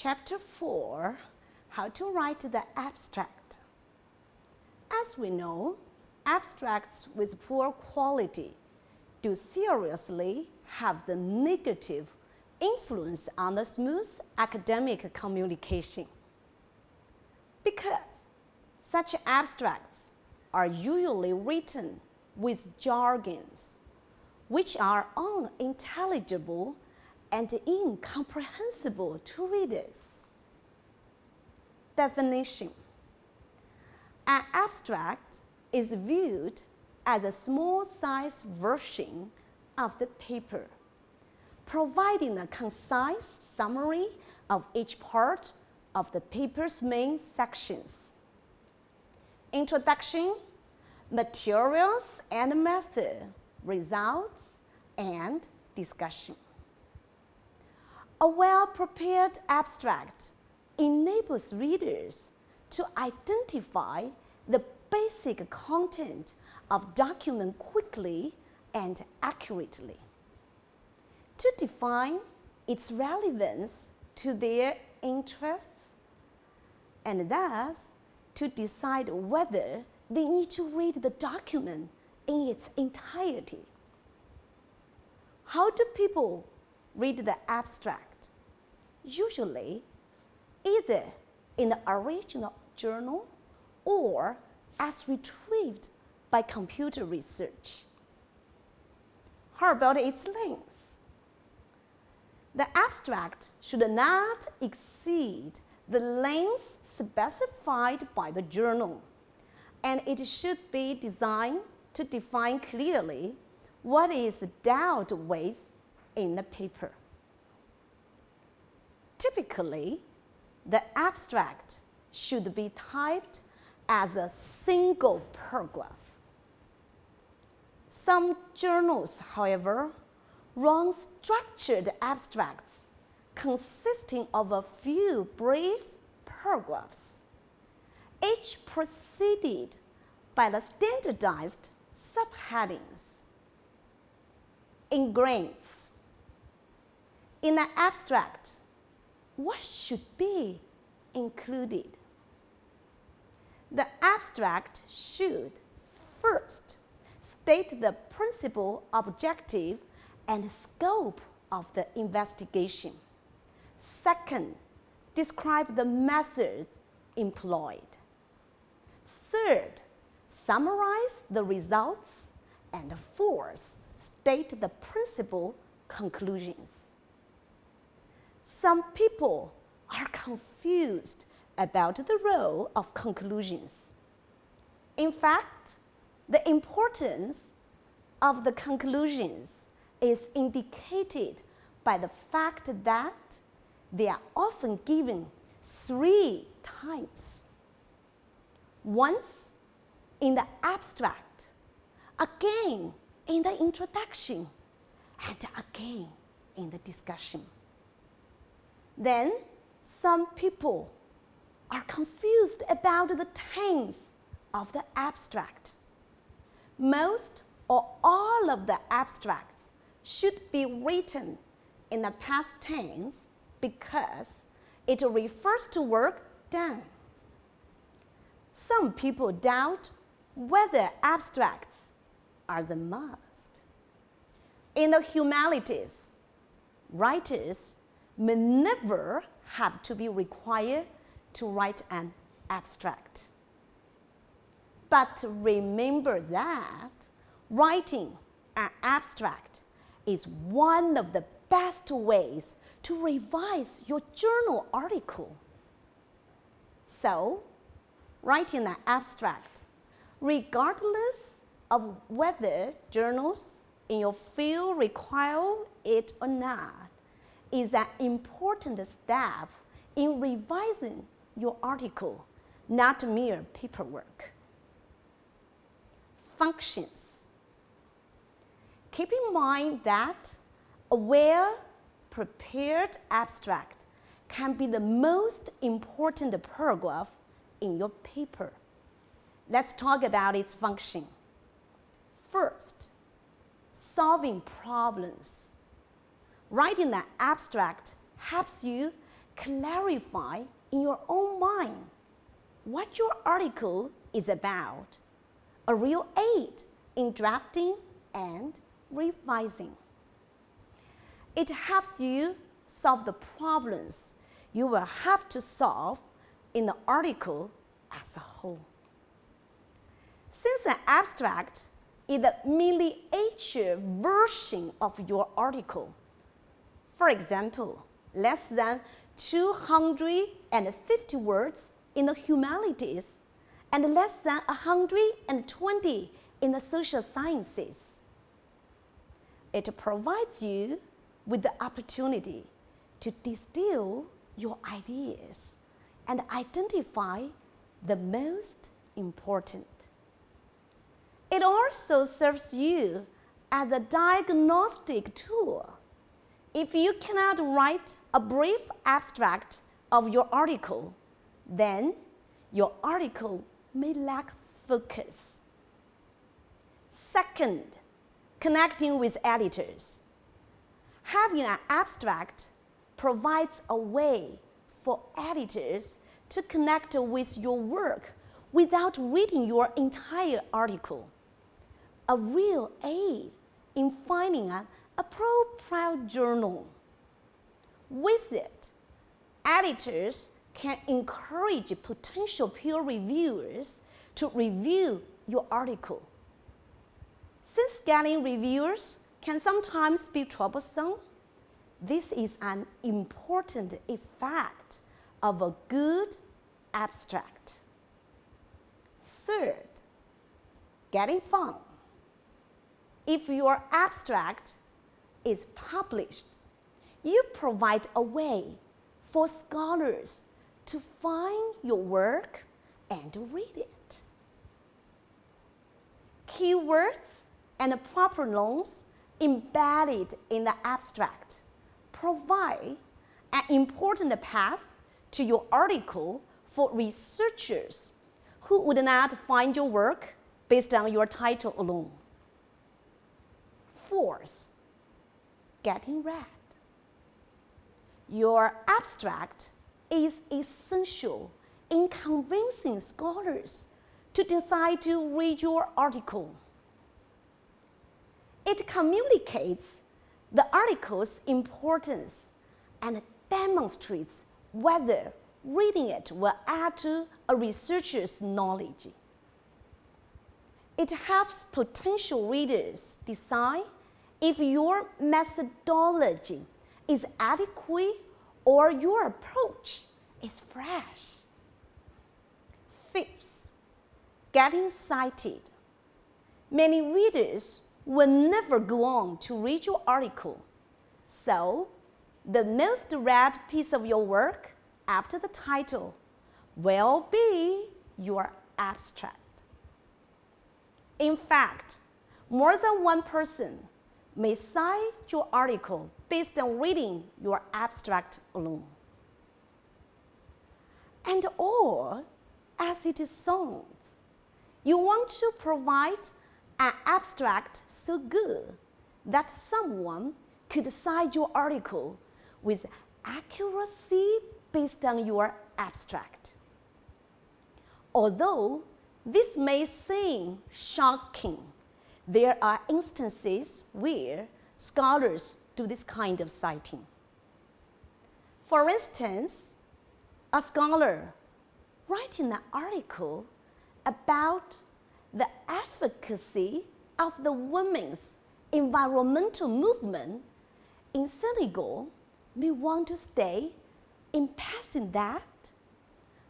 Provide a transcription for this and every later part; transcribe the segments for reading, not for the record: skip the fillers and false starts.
Chapter 4, How to Write the Abstract. As we know, abstracts with poor quality do seriously have the negative influence on the smooth academic communication, because such abstracts are usually written with jargons which are unintelligible and incomprehensible to readers. Definition: an abstract is viewed as a small-size version of the paper, providing a concise summary of each part of the paper's main sections. Introduction, materials and method, results, and discussion. A well-prepared abstract enables readers to identify the basic content of document quickly and accurately, to define its relevance to their interests, and thus to decide whether they need to read the document in its entirety. How do people read the abstract? Usually, either in the original journal or as retrieved by computer research. How about its length? The abstract should not exceed the length specified by the journal, and it should be designed to define clearly what is dealt with in the paper. Typically, the abstract should be typed as a single paragraph. Some journals, however, run structured abstracts consisting of a few brief paragraphs, each preceded by the standardized subheadings. Ingredients. In an abstract, what should be included? The abstract should first state the principal objective and scope of the investigation. Second, describe the methods employed. Third, summarize the results. And fourth, state the principal conclusions. Some people are confused about the role of conclusions. In fact, the importance of the conclusions is indicated by the fact that they are often given 3 times. Once in the abstract, again in the introduction, and again in the discussion. Then some people are confused about the tense of the abstract. Most or all of the abstracts should be written in the past tense because it refers to work done. Some people doubt whether abstracts are the must. In the humanities, writers may never have to be required to write an abstract. But remember that writing an abstract is one of the best ways to revise your journal article. So, writing an abstract, regardless of whether journals in your field require it or not, is an important step in revising your article, not mere paperwork. Functions. Keep in mind that a well-prepared abstract can be the most important paragraph in your paper. Let's talk about its function. First, solving problems. Writing an abstract helps you clarify in your own mind what your article is about, a real aid in drafting and revising. It helps you solve the problems you will have to solve in the article as a whole. Since an abstract is the miniature version of your article, for example, less than 250 words in the humanities and less than 120 in the social sciences, it provides you with the opportunity to distill your ideas and identify the most important. It also serves you as a diagnostic tool. If you cannot write a brief abstract of your article, then your article may lack focus. Second, connecting with editors. Having an abstract provides a way for editors to connect with your work without reading your entire article. A real aid in finding an appropriate journal. With it, editors can encourage potential peer reviewers to review your article. Since getting reviewers can sometimes be troublesome, this is an important effect of a good abstract. Third, getting fun. If your abstract is published, you provide a way for scholars to find your work and read it. Keywords and proper nouns embedded in the abstract provide an important path to your article for researchers who would not find your work based on your title alone. Fourth, getting read. Your abstract is essential in convincing scholars to decide to read your article. It communicates the article's importance and demonstrates whether reading it will add to a researcher's knowledge. It helps potential readers decide if your methodology is adequate or your approach is fresh. Fifth, getting cited. Many readers will never go on to read your article, so the most read piece of your work after the title will be your abstract. In fact, more than one person may cite your article based on reading your abstract alone. And all as it sounds, you want to provide an abstract so good that someone could cite your article with accuracy based on your abstract. Although this may seem shocking, there are instances where scholars do this kind of citing. For instance, a scholar writing an article about the efficacy of the women's environmental movement in Senegal may want to state in passing that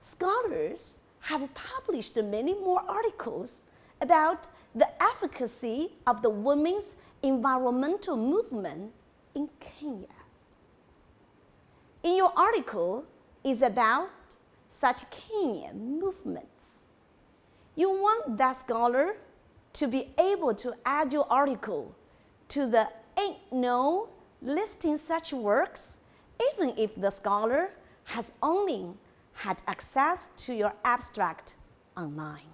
scholars have published many more articles about the efficacy of the women's environmental movement in Kenya. In your article is about such Kenyan movements. You want that scholar to be able to add your article to the EndNote listing such works, even if the scholar has only had access to your abstract online.